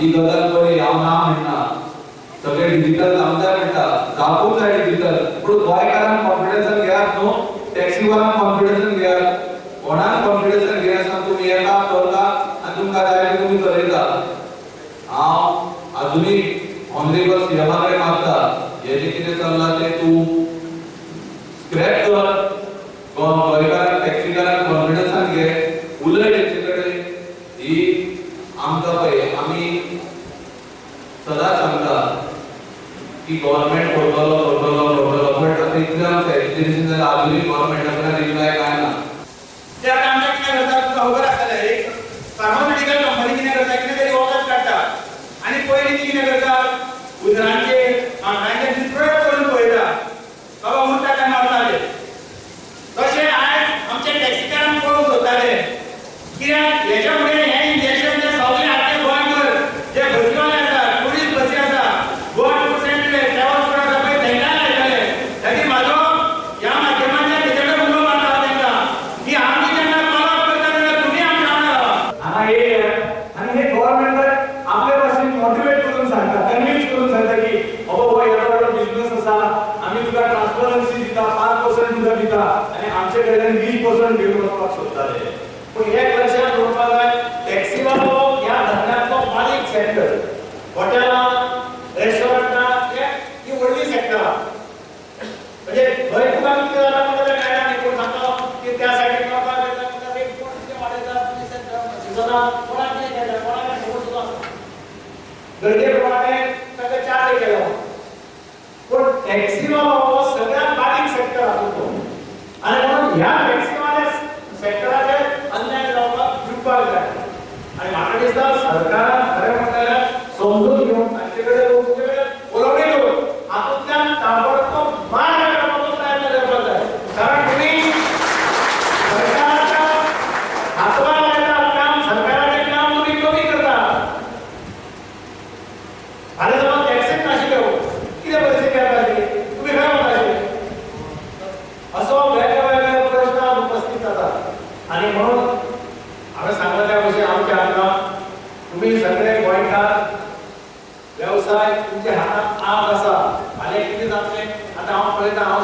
ही गजाल बरी हांव ना म्हणना सगळे डिजिटल जावंक म्हणटा जावूंक जाय डिजिटल पूण गोंयकारांक कॉन्फिडन्सान घेयात न्हू टॅक्सीवाल्यांक कॉन्फिडन्सान घेयात कोणाक कॉन्फिडन्सान घेयात तुमी येता चलता आनी तुमकां जाय ते तुमी चलयता हांव अजुनूय ऑनरेबल सीएमा कडेन मागता हे जे कितें चल्लां तें तूं स्क्रॅप कर गोंयकारांक टॅक्सीकारांक कॉन्फिडन्सान घे उलय तेचे कडेन ही आमकां पळय आमी सदांच सांगता की गव्हर्नमेंट करतलो बट आतां एग्जाम सॅच्युरेशन जालें अजुनूय गव्हर्नमेंटा कडल्यान रिप्लाय काय ना त्या कामाक कितें करता तुका खबर आसतलें एक फार्मास्युटिकल कंपनी कितें करता कितें तरी वखद काडटा आनी पयलीं ती कितें करता उजरांचेर मांडांचेर प्रयोग करून पळयता बाबा उरता काय मारताले तशें आयज आमचे टॅक्सीकारांक पळोवंक सोदताले कित्याक हेच्या फुडें हें इंजेक्शन जें सगळें हाडचें गोंयभर जे बसीवाले आसा टुरिस्ट बसी आसा गोवा टुरिस्ट ट्रॅव्हल्स कोण आसा पळय तेंकां लायताले ताकी म्हाजो ह्या माध्यमांतल्यान तेचे कडेन उलो मारता तेंकां की आमी जेन्ना कॉलअप करता तेन्ना तुमी आमच्या वांगडा रावा हांगा येयात आनी हे गव्हर्नमेंट आपले भाशेन मोटिवेट करून सांगता कन्विन्स करून सांगता की बाबा हो येदो व्हडलो बिझनेस आसा आमी तुका ट्रान्सपरन्सी दिता 5% तुका दिता आनी आमचे कडल्यान 20% घेवन वचपाक सोदताले पूण एक लक्षात दवरपाक जाय टॅक्सीवालो ह्या धंद्याचो मालीक सेक्टर हॉटेलां रेस्टॉरंटां ही व्हडली सेक्टरां म्हणजे खंय तुका कितें जाता म्हणटा तें कळना न्ही पूण सांगता की त्या सायडीक वचपाक जाता म्हणटा एक कोण कितें वाडयता सिजनाक कोणाक कितें खेळटा कोणाक खबर सुद्दां आसना गरजे प्रमाणे ताका चार्ज केला पूण टॅक्सीवालो हो सगळ्यात बारीक सेक्टर आसा आनी म्हणून ह्या टॅक्सीवाल्या सेक्टराचेर अन्याय जावपाक दिवपाक जाय आनी म्हाका दिसता सरकारान खरें म्हणल्यार समजून घेवन तांचे कडेन उलोवणी घेवन हातूंतल्यान ताबडतोब मार्ग काडपाचो प्रयत्न करपाक जाय कारण तुमी सरकाराच्या हातभार लायतात काम सरकाराचें काम तुमी कमी करतात फाल्यां समज टॅक्सीच नाशिल्ल्यो कितें परिस्थिती जाताली तुमी खंय वताले असो वेगवेगळे प्रश्न उपस्थित जातात आनी म्हणून हांवें सांगला त्या भशेन आमच्या हांगा तुमी सगळे गोंयकार वेवसाय तुमच्या हातांत आग आसा फाल्यां कितें जातलें आतां हांव पळयता हांव